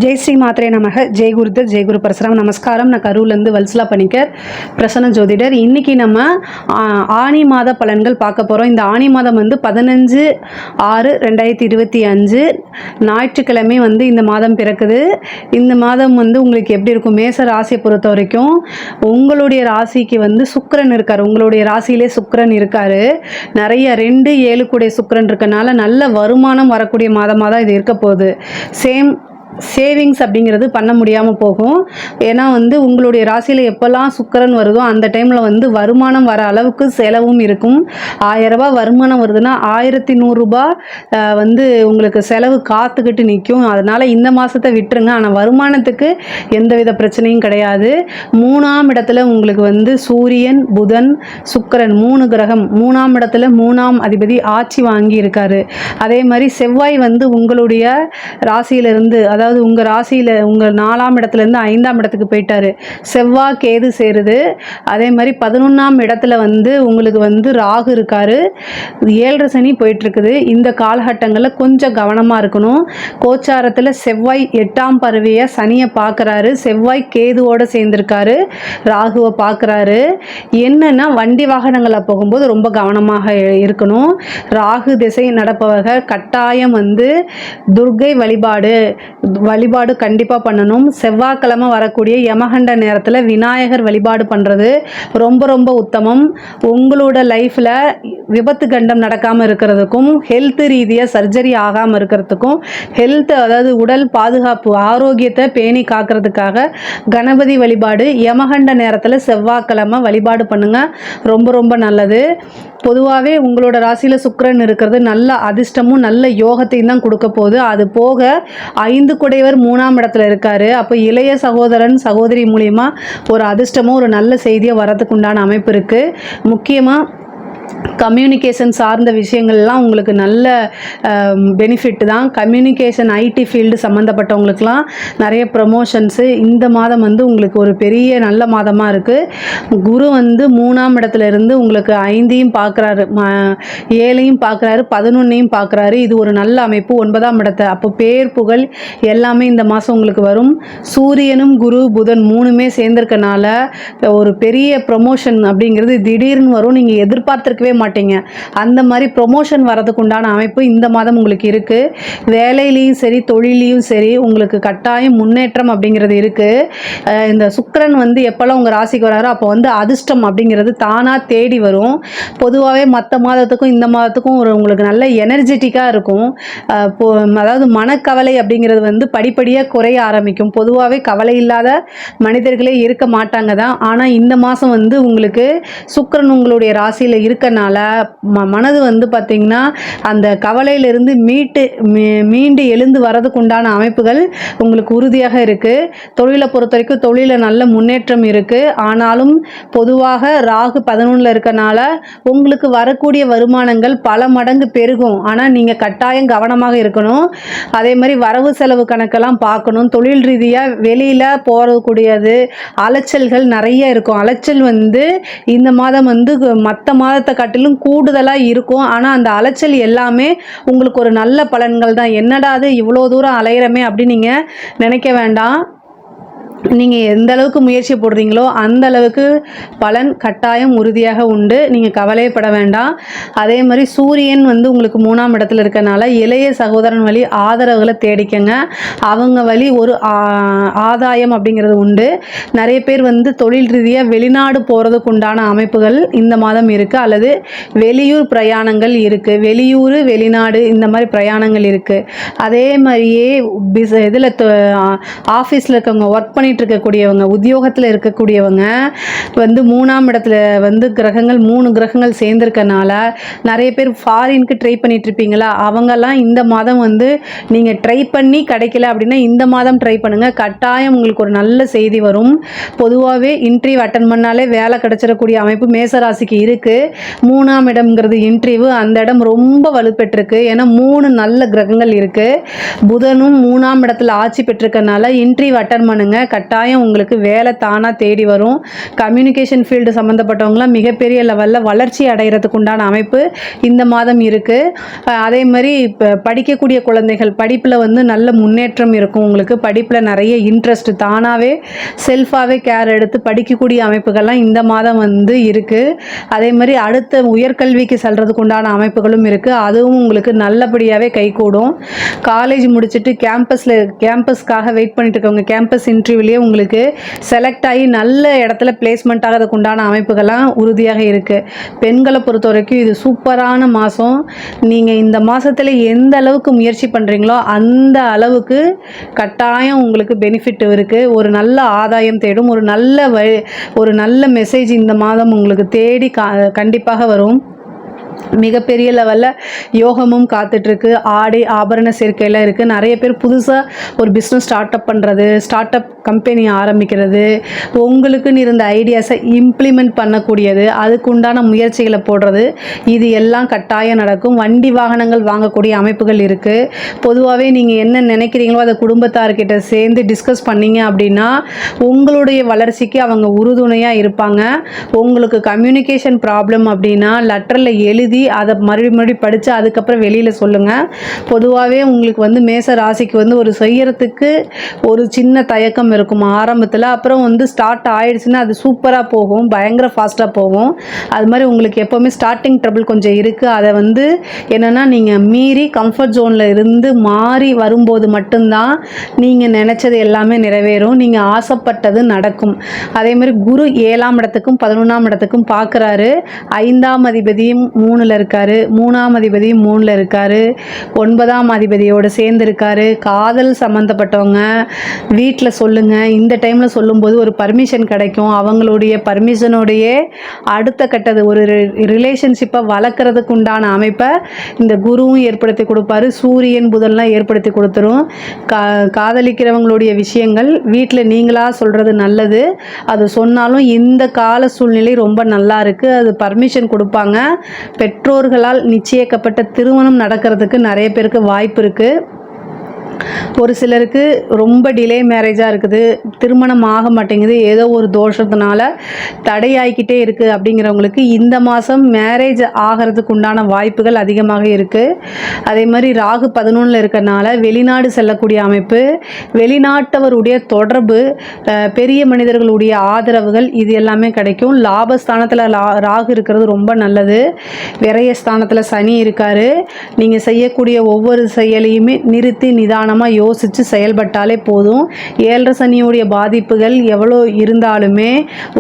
जय श्री मात्रे नमः जय गुरुदेव जय गुरु परशुराम நமஸ்காரம். நான் கரூர்லேருந்து வல்சலா பணிக்கர் பிரசன்ன ஜோதிடர். இன்றைக்கி நம்ம ஆனி மாத பலன்கள் பார்க்க போகிறோம். இந்த ஆனி மாதம் வந்து 15/6/2025 ஞாயிற்றுக்கிழமை வந்து இந்த மாதம் பிறக்குது. இந்த மாதம் வந்து உங்களுக்கு எப்படி இருக்கும்? மேச ராசியை பொறுத்த வரைக்கும் உங்களுடைய ராசிக்கு வந்து சுக்கிரன் இருக்கார். உங்களுடைய ராசியிலே சுக்கிரன் இருக்கார். நிறைய 2-7 கூடிய சுக்கிரன் இருக்கனால நல்ல வருமானம் வரக்கூடிய மாதமாக தான் இது இருக்க போகுது. சேவிங்ஸ் அப்படிங்கிறது பண்ண முடியாமல் போகும். ஏன்னா வந்து உங்களுடைய ராசியில் எப்போல்லாம் சுக்கிரன் வருதோ அந்த டைமில் வந்து வருமானம் வர அளவுக்கு செலவும் இருக்கும். 1000 ரூபாய் வருமானம் வருதுன்னா 1100 ரூபாய் வந்து உங்களுக்கு செலவு காத்துக்கிட்டு நிற்கும். அதனால் இந்த மாதத்தை விட்டுருங்க. ஆனால் வருமானத்துக்கு எந்தவித பிரச்சனையும் கிடையாது. 3ஆம் இடத்துல உங்களுக்கு வந்து சூரியன், புதன், சுக்கிரன் 3 கிரகம். 3ஆம் இடத்துல 3ஆம் அதிபதி ஆட்சி வாங்கி இருக்காரு. அதே மாதிரி செவ்வாய் வந்து உங்களுடைய ராசியிலிருந்து, அதாவது உங்கள் ராசியில் உங்கள் 4ஆம் இடத்துலேருந்து 5ஆம் இடத்துக்கு போயிட்டாரு. செவ்வாய் கேது சேருது. அதே மாதிரி 11ஆம் இடத்துல வந்து உங்களுக்கு வந்து ராகு இருக்காரு. 7 சனி போயிட்டுருக்குது. இந்த காலகட்டங்களில் கொஞ்சம் கவனமாக இருக்கணும். கோச்சாரத்தில் செவ்வாய் 8ஆம் பறவையை சனியை பார்க்குறாரு. செவ்வாய் கேதுவோடு சேர்ந்துருக்காரு. ராகுவை பார்க்குறாரு. என்னென்னா வண்டி வாகனங்களில் போகும்போது ரொம்ப கவனமாக இருக்கணும். ராகு திசை நடப்பவர்கள் கட்டாயம் வந்து துர்க்கை வழிபாடு கண்டிப்பாக பண்ணணும். செவ்வாய்க்கிழமை வரக்கூடிய யமகண்ட நேரத்தில் விநாயகர் வழிபாடு பண்ணுறது ரொம்ப ரொம்ப உத்தமம். உங்களோட லைஃப்பில் விபத்து கண்டம் நடக்காமல் இருக்கிறதுக்கும், ஹெல்த் ரீதியாக சர்ஜரி ஆகாமல் இருக்கிறதுக்கும், அதாவது உடல் பாதுகாப்பு ஆரோக்கியத்தை பேணி காக்கிறதுக்காக கணபதி வழிபாடு யமகண்ட நேரத்தில் செவ்வாய்க்கிழமை வழிபாடு பண்ணுங்கள். ரொம்ப ரொம்ப நல்லது. பொதுவாகவே உங்களோட ராசியில் சுக்கிரன் இருக்கிறது நல்ல அதிர்ஷ்டமும் நல்ல யோகத்தையும் தான் கொடுக்க போகுது. அது போக 5 குடையவர் 3ஆம் இடத்துல இருக்காரு. அப்போ இளைய சகோதரன் சகோதரி மூலியமா ஒரு அதிர்ஷ்டமும் ஒரு நல்ல செய்தியை வரதுக்கு உண்டான அமைப்பு இருக்குது. முக்கியமாக கம்யூனிகேஷன் சார்ந்த விஷயங்கள்லாம் உங்களுக்கு நல்ல பெனிஃபிட் தான். கம்யூனிகேஷன் ஐடி ஃபீல்டு சம்மந்தப்பட்டவங்களுக்கெலாம் நிறைய ப்ரமோஷன்ஸு இந்த மாதம் வந்து உங்களுக்கு ஒரு பெரிய நல்ல மாதமாக இருக்குது. குரு வந்து 3ஆம் இடத்துல இருந்து உங்களுக்கு 5ஐயும் பார்க்குறாரு, 7ஐயும் பார்க்குறாரு, 11ஐயும் பார்க்குறாரு. இது ஒரு நல்ல அமைப்பு. 9ஆம் இடத்தை அப்போ பேர் புகழ் எல்லாமே இந்த மாதம் உங்களுக்கு வரும். சூரியனும் குரு புதன் 3மே சேர்ந்திருக்கனால ஒரு பெரிய ப்ரமோஷன் அப்படிங்கிறது திடீர்னு வரும். நீங்கள் எதிர்பார்த்துருக்கவே மாட்டீங்க. அந்த மாதிரி ப்ரொமோஷன் வரதுக்கு உண்டான அமைப்பு இந்த மாதம் உங்களுக்கு இருக்குது. வேலையிலையும் சரி தொழிலையும் சரி உங்களுக்கு கட்டாயம் முன்னேற்றம் அப்படிங்கிறது இருக்குது. இந்த சுக்கிரன் வந்து எப்போல்லாம் உங்கள் ராசிக்கு வராரோ அப்போ வந்து அதிர்ஷ்டம் அப்படிங்கிறது தானாக தேடி வரும். பொதுவாகவே மற்ற மாதத்துக்கும் இந்த மாதத்துக்கும் உங்களுக்கு நல்ல எனர்ஜெட்டிக்காக இருக்கும். அதாவது மனக்கவலை அப்படிங்கிறது வந்து படிப்படியாக குறைய ஆரம்பிக்கும். பொதுவாகவே கவலை இல்லாத மனிதர்களே இருக்க மாட்டாங்க தான். ஆனால் இந்த மாதம் வந்து உங்களுக்கு சுக்கிரன் உங்களுடைய ராசியில் இருக்கனால மனது வந்து பார்த்திங்கன்னா அந்த கவலையிலிருந்து மீண்டு எழுந்து வரதுக்கு உண்டான அமைப்புகள் உங்களுக்கு உறுதியாக இருக்குது. தொழிலை பொறுத்த வரைக்கும் தொழிலில் நல்ல முன்னேற்றம் இருக்குது. ஆனாலும் பொதுவாக ராகு 11ல் இருக்கனால உங்களுக்கு வரக்கூடிய வருமானங்கள் பல மடங்கு பெருகும். ஆனால் நீங்கள் கட்டாயம் கவனமாக இருக்கணும். அதே மாதிரி வரவு செலவு கணக்கெல்லாம் பார்க்கணும். தொழில் ரீதியாக வெளியில் போகக்கூடியது அலைச்சல்கள் நிறைய இருக்கும். அலைச்சல் வந்து இந்த மாதம் வந்து மற்ற மாதத்தை காட்டிலும் கூடுதலாக இருக்கும். ஆனால் அந்த அலைச்சல் எல்லாமே உங்களுக்கு ஒரு நல்ல பலன்கள் தான். என்னடா அது இவ்வளோ தூரம் அலையிறமே அப்படின்னு நீங்கள் நினைக்க வேண்டாம். நீங்கள் எந்த அளவுக்கு முயற்சி போடுறீங்களோ அந்த அளவுக்கு பலன் கட்டாயம் உறுதியாக உண்டு. நீங்கள் கவலைப்பட வேண்டாம். அதே மாதிரி சூரியன் வந்து உங்களுக்கு 3ஆம் இடத்துல இருக்கனால இளைய சகோதரன் வழி ஆதரவுகளை தேடிக்கங்க. அவங்க வழி ஒரு ஆதாயம் அப்படிங்கிறது உண்டு. நிறைய பேர் வந்து தொழில் ரீதியாக வெளிநாடு போகிறதுக்கு உண்டான அமைப்புகள் இந்த மாதம் இருக்குது. அல்லது வெளியூர் பிரயாணங்கள் இருக்குது. வெளியூர் வெளிநாடு இந்த மாதிரி பிரயாணங்கள் இருக்குது. அதே மாதிரியே இதில் ஆஃபீஸில் இருக்கவங்க ஒர்க் பண்ணி இருக்கக்கூடியவங்க உத்தியோகத்தில் இருக்கக்கூடியவங்க வந்து 3ஆம் இடத்துல வந்து கிரகங்கள் 3 கிரகங்கள் சேர்ந்திருக்கனால நிறைய பேர் ஃபாரினுக்கு ட்ரை பண்ணிட்டு இருப்பீங்களா, அவங்கெல்லாம் இந்த மாதம் வந்து நீங்கள் ட்ரை பண்ணி கிடைக்கல அப்படின்னா இந்த மாதம் ட்ரை பண்ணுங்கள். கட்டாயம் உங்களுக்கு ஒரு நல்ல செய்தி வரும். பொதுவாகவே இன்டர்வியூ அட்டன் பண்ணாலே வேலை கிடைச்சிடக்கூடிய அமைப்பு மேசராசிக்கு இருக்குது. 3ஆம் இடம்ங்கிறது இன்டர்வியூ, அந்த இடம் ரொம்ப வலுப்பெற்றிருக்கு. ஏன்னா 3 நல்ல கிரகங்கள் இருக்குது. புதனும் 3ஆம் இடத்துல ஆட்சி பெற்றிருக்கனால இன்டர்வியூ அட்டன் பண்ணுங்க. கட்டாயம் உங்களுக்கு வேலை தானாக தேடி வரும். கம்யூனிகேஷன் ஃபீல்டு சம்மந்தப்பட்டவங்களாம் மிகப்பெரிய லெவலில் வளர்ச்சி அடைகிறதுக்கு உண்டான அமைப்பு இந்த மாதம் இருக்குது. அதே மாதிரி இப்போ படிக்கக்கூடிய குழந்தைகள் படிப்பில் வந்து நல்ல முன்னேற்றம் இருக்கும். உங்களுக்கு படிப்பில் நிறைய இன்ட்ரெஸ்ட் தானாகவே செல்ஃபாகவே கேர் எடுத்து படிக்கக்கூடிய அமைப்புகள்லாம் இந்த மாதம் வந்து இருக்குது. அதே மாதிரி அடுத்த உயர்கல்விக்கு செல்றதுக்கு உண்டான அமைப்புகளும் இருக்குது. அதுவும் உங்களுக்கு நல்லபடியாகவே கைகூடும். காலேஜ் முடிச்சுட்டு கேம்பஸ்க்காக வெயிட் பண்ணிட்டு இருக்கவங்க கேம்பஸ் இன்டர்வியூலேயே உங்களுக்கு செலக்ட் ஆகி நல்ல இடத்துல பிளேஸ்மெண்ட் ஆகிறதுக்கு உண்டான அமைப்புகள்லாம் உறுதியாக இருக்குது. பெண்களை பொறுத்த வரைக்கும் இது சூப்பரான மாதம். நீங்கள் இந்த மாதத்தில் எந்த அளவுக்கு முயற்சி பண்ணுறீங்களோ அந்த அளவுக்கு கட்டாயம் உங்களுக்கு பெனிஃபிட் இருக்குது. ஒரு நல்ல ஆதாயம் தேடும். ஒரு நல்ல மெசேஜ் இந்த மாதம் உங்களுக்கு தேடி கண்டிப்பாக வரும். மிகப்பெரிய லெவலில் யோகமும் காத்துட்ருக்கு. ஆடை ஆபரண சேர்க்கையில் இருக்குது. நிறைய பேர் புதுசாக ஒரு பிஸ்னஸ் ஸ்டார்ட் அப் கம்பெனி ஆரம்பிக்கிறது, உங்களுக்குன்னு இருந்த ஐடியாஸை இம்ப்ளிமெண்ட் பண்ணக்கூடியது, அதுக்கு உண்டான முயற்சிகளை போடுறது, இது எல்லாம் கட்டாயம் நடக்கும். வண்டி வாகனங்கள் வாங்கக்கூடிய அமைப்புகள் இருக்குது. பொதுவாகவே நீங்கள் என்ன நினைக்கிறீங்களோ அதை குடும்பத்தார்கிட்ட சேர்ந்து டிஸ்கஸ் பண்ணீங்க அப்படின்னா உங்களுடைய வளர்ச்சிக்கு அவங்க உறுதுணையாக இருப்பாங்க. உங்களுக்கு கம்யூனிகேஷன் ப்ராப்ளம் அப்படின்னா லெட்டரில் எழுதி அதை மறுபடி படித்து அதுக்கப்புறம் வெளியில் சொல்லுங்கள். பொதுவாகவே உங்களுக்கு வந்து மேச ராசிக்கு வந்து ஒரு செய்யறதுக்கு ஒரு சின்ன தயக்கம் இருக்கும் ஆரம்பத்தில். அப்புறம் வந்து ஸ்டார்ட் ஆயிடுச்சுன்னா அது சூப்பராக போகும், பயங்கர ஃபாஸ்ட்டாக போகும். அது மாதிரி உங்களுக்கு எப்போவுமே ஸ்டார்டிங் ட்ரபிள் கொஞ்சம் இருக்குது. அதை வந்து என்னென்னா நீங்கள் மீறி கம்ஃபர்ட் ஜோனில் இருந்து மாறி வரும்போது மட்டும்தான் நீங்கள் நினச்சது எல்லாமே நிறைவேறும், நீங்கள் ஆசைப்பட்டது நடக்கும். அதே மாதிரி குரு 7ஆம் இடத்துக்கும் 11ஆம் இடத்துக்கும் பார்க்குறாரு. 5ஆம் அதிபதியும் 3ல் இருக்காரு, 3ஆம் அதிபதியும் 3ல் இருக்காரு, 9ஆம் அதிபதியோடு சேர்ந்து இருக்காரு. காதல் சம்மந்தப்பட்டவங்க வீட்டில் சொல்லுங்கள். இந்த டைமில் சொல்லும்போது ஒரு பர்மிஷன் கிடைக்கும். அவங்களுடைய பர்மிஷனோடைய அடுத்த கட்டது ஒரு ரிலேஷன்ஷிப்பை வளர்க்குறதுக்கு உண்டான அமைப்பை இந்த குருவும் ஏற்படுத்தி கொடுப்பாரு. சூரியன் புதன்லாம் ஏற்படுத்தி கொடுத்துரும். காதலிக்கிறவங்களுடைய விஷயங்கள் வீட்டில் நீங்களாக சொல்கிறது நல்லது. அது சொன்னாலும் இந்த கால சூழ்நிலை ரொம்ப நல்லா இருக்குது. அது பர்மிஷன் கொடுப்பாங்க. பெற்றோர்களால் நிச்சயிக்கப்பட்ட திருமணம் நடக்கிறதுக்கு நிறைய பேருக்கு வாய்ப்பு இருக்குது. ஒரு சிலருக்கு ரொம்ப டிலே மேரேஜாக இருக்குது, திருமணம் ஆக மாட்டேங்குது, ஏதோ ஒரு தோஷத்தினால தடையாகிக்கிட்டே இருக்குது. அப்படிங்கிறவங்களுக்கு இந்த மாதம் மேரேஜ் ஆகிறதுக்கு உண்டான வாய்ப்புகள் அதிகமாக இருக்குது. அதே மாதிரி ராகு 11ல் இருக்கிறனால வெளிநாடு செல்லக்கூடிய அமைப்பு, வெளிநாட்டவருடைய தொடர்பு, பெரிய மனிதர்களுடைய ஆதரவுகள், இது எல்லாமே கிடைக்கும். லாபஸ்தானத்தில் ராகு இருக்கிறது ரொம்ப நல்லது. விரயஸ்தானத்தில் சனி இருக்கார். நீங்கள் செய்யக்கூடிய ஒவ்வொரு செயலையுமே நிறுத்தி நிதானமாக யோசித்து செயல்பட்டாலே போதும். 7 சனியுடைய பாதிப்புகள் எவ்வளோ இருந்தாலுமே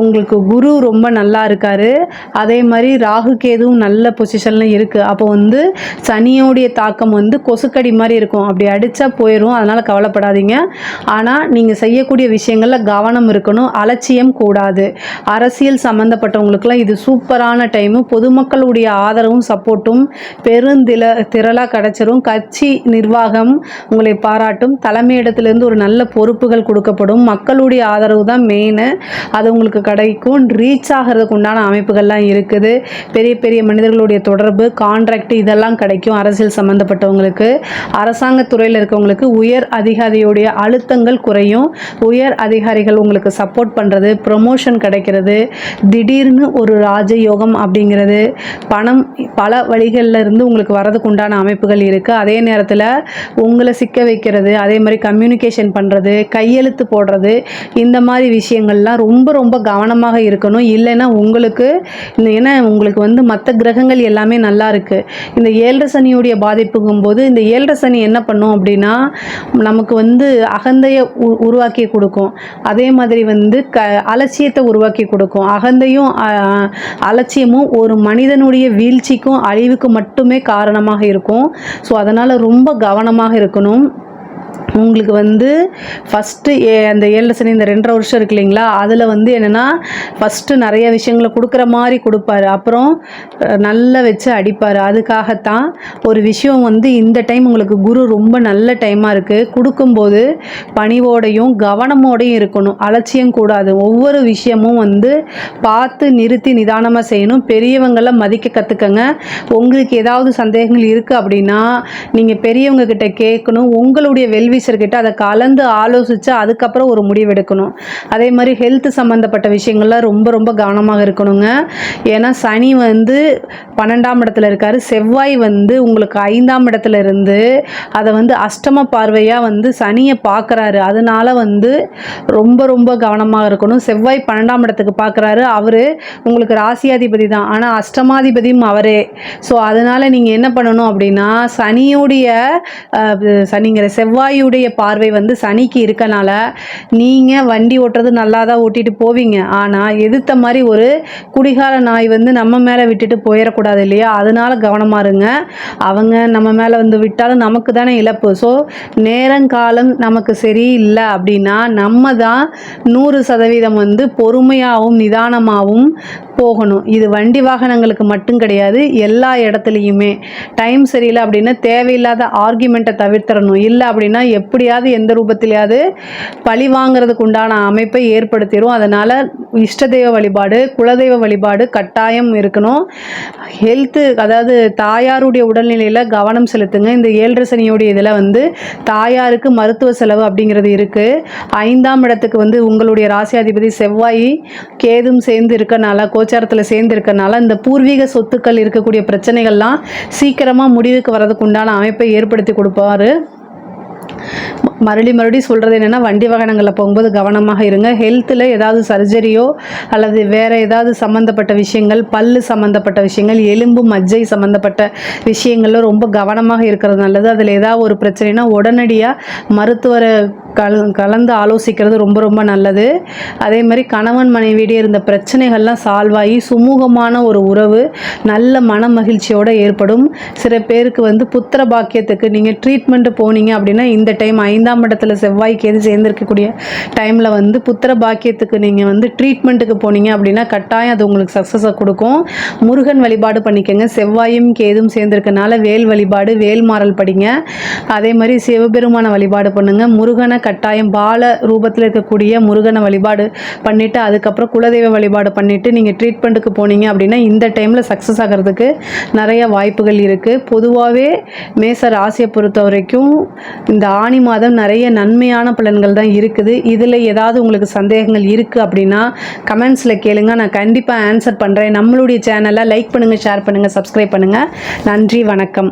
உங்களுக்கு குரு ரொம்ப நல்லா இருக்கார். அதே மாதிரி ராகு கேதுவும் நல்ல பொசிஷனில் இருக்குது. அப்போ வந்து சனியோடைய தாக்கம் வந்து கொசுக்கடி மாதிரி இருக்கும், அப்படி அடித்தா போயிடும். அதனால் கவலைப்படாதீங்க. ஆனால் நீங்கள் செய்யக்கூடிய விஷயங்களில் கவனம் இருக்கணும், அலட்சியம் கூடாது. அரசியல் சம்மந்தப்பட்டவங்களுக்குலாம் இது சூப்பரான டைமு. பொதுமக்களுடைய ஆதரவும் சப்போர்ட்டும் திரளாக கிடச்சிரும். கட்சி நிர்வாகம் உங்களை பாராட்டும். தலைமையிடத்திலிருந்து ஒரு நல்ல பொறுப்புகள் கொடுக்கப்படும். மக்களுடைய ஆதரவு தான் மெயின், அது உங்களுக்கு கிடைக்கும். ரீச் ஆகிறதுக்கு உண்டான அமைப்புகள்லாம் இருக்குது. பெரிய பெரிய மனிதர்களுடைய தொடர்பு, கான்ட்ராக்ட், இதெல்லாம் கிடைக்கும். அரசியல் சம்மந்தப்பட்டவங்களுக்கு, அரசாங்கத்துறையில் இருக்கவங்களுக்கு உயர் அதிகாரியுடைய அழுத்தங்கள் குறையும். உயர் அதிகாரிகள் உங்களுக்கு சப்போர்ட் பண்ணுறது, ப்ரொமோஷன் கிடைக்கிறது, திடீர்னு ஒரு ராஜயோகம் அப்படிங்கிறது, பணம் பல வழிகளில் இருந்து உங்களுக்கு வரதுக்கு உண்டான அமைப்புகள் இருக்குது. அதே நேரத்தில் உங்களை சிக்க வைக்கிறது, அதே மாதிரி கம்யூனிகேஷன் பண்ணுறது, கையெழுத்து போடுறது, இந்த மாதிரி விஷயங்கள்லாம் ரொம்ப ரொம்ப கவனமாக இருக்கணும். இல்லைன்னா உங்களுக்கு ஏன்னா உங்களுக்கு வந்து மற்ற கிரகங்கள் எல்லாமே நல்லா இருக்குது. இந்த 7 சனியுடைய பாதிப்புங்கும்போது இந்த 7 சனி என்ன பண்ணும் அப்படின்னா நமக்கு வந்து அகந்தையை உருவாக்கி கொடுக்கும். அதே மாதிரி வந்து அலட்சியத்தை உருவாக்கி கொடுக்கும். அகந்தையும் அலட்சியமும் ஒரு மனிதனுடைய வீழ்ச்சிக்கும் அழிவுக்கு மட்டுமே காரணமாக இருக்கும். ஸோ அதனால் ரொம்ப கவனமாக இருக்கணும். உங்களுக்கு வந்து ஃபஸ்ட்டு அந்த 7 சனி இந்த 2.5 வருஷம் இருக்கு இல்லைங்களா, அதில் வந்து என்னென்னா ஃபஸ்ட்டு நிறைய விஷயங்களை கொடுக்குற மாதிரி கொடுப்பாரு, அப்புறம் நல்லா வச்சு அடிப்பார். அதுக்காகத்தான் ஒரு விஷயம் வந்து இந்த டைம் உங்களுக்கு குரு ரொம்ப நல்ல டைமாக இருக்குது. கொடுக்கும்போது பணிவோடையும் கவனமோடையும் இருக்கணும், அலட்சியம் கூடாது. ஒவ்வொரு விஷயமும் வந்து பார்த்து நிறுத்தி நிதானமாக செய்யணும். பெரியவங்களை மதிக்க கற்றுக்கங்க. உங்களுக்கு ஏதாவது சந்தேகங்கள் இருக்குது அப்படின்னா நீங்கள் பெரியவங்க கிட்ட கேட்கணும். உங்களுடைய வெல்வி ஆஃபீஸர்கிட்ட அதை கலந்து ஆலோசித்து அதுக்கப்புறம் ஒரு முடிவு எடுக்கணும். அதே மாதிரி ஹெல்த் சம்மந்தப்பட்ட விஷயங்கள்லாம் ரொம்ப ரொம்ப கவனமாக இருக்கணுங்க. ஏன்னா சனி வந்து 12ஆம் இடத்துல இருக்கார். செவ்வாய் வந்து உங்களுக்கு 5ஆம் இடத்துல இருந்து அதை வந்து அஷ்டம பார்வையாக வந்து சனியை பார்க்குறாரு. அதனால வந்து ரொம்ப ரொம்ப கவனமாக இருக்கணும். செவ்வாய் 12ஆம் இடத்துக்கு பார்க்குறாரு. அவர் உங்களுக்கு ராசியாதிபதி தான், ஆனால் அஷ்டமாதிபதியும் அவரே. ஸோ அதனால் நீங்கள் என்ன பண்ணணும் அப்படின்னா, செவ்வாயுடைய பார்வை வந்து சனிக்கு இருக்கனால நீங்கள் வண்டி ஓட்டுறது நல்லா தான் ஓட்டிட்டு போவீங்க. ஆனால் எதிர்த்த மாதிரி ஒரு குடிகார நாய் வந்து நம்ம மேலே விட்டுட்டு போயிடக்கூடாது இல்லையா? அதனால கவனமாக இருங்க. அவங்க நம்ம மேலே வந்து விட்டாலும் நமக்கு தானே இழப்பு. ஸோ நேரங்காலம் நமக்கு சரியில்லை அப்படின்னா நம்ம தான் 100% வந்து பொறுமையாகவும் நிதானமாகவும் போகணும். இது வண்டி வாகனங்களுக்கு மட்டும் கிடையாது, எல்லா இடத்துலையுமே. டைம் சரியில்லை அப்படின்னா தேவையில்லாத ஆர்கியூமெண்ட்டை தவிர்த்தரணும். இல்லை அப்படின்னா எப்படியாவது எந்த ரூபத்திலையாவது பழி வாங்கிறதுக்கு உண்டான அமைப்பை ஏற்படுத்திடும். அதனால் இஷ்ட தெய்வ வழிபாடு, குலதெய்வ வழிபாடு கட்டாயம் இருக்கணும். ஹெல்த்து, அதாவது தாயாருடைய உடல்நிலையில் கவனம் செலுத்துங்க. இந்த 7 சனியோடைய இதில் வந்து தாயாருக்கு மருத்துவ செலவு அப்படிங்கிறது இருக்குது. 5ஆம் இடத்துக்கு வந்து உங்களுடைய ராசியாதிபதி செவ்வாய் கேதும் சேர்ந்து இருக்கனால, கோச்சாரத்தில் சேர்ந்து இருக்கனால இந்த பூர்வீக சொத்துக்கள் இருக்கக்கூடிய பிரச்சனைகள்லாம் சீக்கிரமாக முடிவுக்கு வரதுக்கு உண்டான அமைப்பை ஏற்படுத்தி கொடுப்பாரு. மறுபடியும் சொல்கிறது என்னென்னா, வண்டி வாகனங்களில் போகும்போது கவனமாக இருங்க. ஹெல்த்தில் ஏதாவது சர்ஜரியோ அல்லது வேறு ஏதாவது சம்மந்தப்பட்ட விஷயங்கள், பல்லு சம்மந்தப்பட்ட விஷயங்கள், எலும்பு மஜ்ஜை சம்மந்தப்பட்ட விஷயங்களில் ரொம்ப கவனமாக இருக்கிறது நல்லது. அதில் ஏதாவது ஒரு பிரச்சனைனா உடனடியாக மருத்துவரை கலந்து ஆலோசிக்கிறது ரொம்ப ரொம்ப நல்லது. அதே மாதிரி கணவன் மனைவியிடையே இருந்த பிரச்சனைகள்லாம் சால்வ் ஆகி சுமூகமான ஒரு உறவு நல்ல மன மகிழ்ச்சியோடு ஏற்படும். சில பேருக்கு வந்து புத்திர பாக்கியத்துக்கு நீங்கள் ட்ரீட்மெண்ட்டு போனீங்க அப்படின்னா இந்த டைம் 5ஆம் இடத்துல செவ்வாய்க்கு எது சேர்ந்துருக்கக்கூடிய டைமில் வந்து புத்திர பாக்கியத்துக்கு நீங்கள் வந்து ட்ரீட்மெண்ட்டுக்கு போனீங்க அப்படின்னா கட்டாயம் அது உங்களுக்கு சக்ஸஸை கொடுக்கும். முருகன் வழிபாடு பண்ணிக்கோங்க. செவ்வாயும் கேதும் சேர்ந்துருக்கனால வேல் வழிபாடு, வேல்மாறல் படிங்க. அதே மாதிரி சிவபெருமான வழிபாடு பண்ணுங்கள். முருகனை கட்டாயம் பால ரூபத்தில் இருக்கக்கூடிய முருகனை வழிபாடு பண்ணிவிட்டு அதுக்கப்புறம் குலதெய்வ வழிபாடு பண்ணிவிட்டு நீங்கள் ட்ரீட்மெண்ட்டுக்கு போனீங்க அப்படின்னா இந்த டைமில் சக்ஸஸ் ஆகிறதுக்கு நிறைய வாய்ப்புகள் இருக்குது. பொதுவாகவே மேச ராசியை பொறுத்த வரைக்கும் இந்த ஆனி மாதம் நிறைய நன்மையான பலன்கள் தான் இருக்குது. இதில் ஏதாவது உங்களுக்கு சந்தேகங்கள் இருக்குது அப்படின்னா கமெண்ட்ஸில் கேளுங்க, நான் கண்டிப்பாக ஆன்சர் பண்ணுறேன். நம்மளுடைய சேனலை லைக் பண்ணுங்கள், ஷேர் பண்ணுங்கள், சப்ஸ்கிரைப் பண்ணுங்கள். நன்றி, வணக்கம்.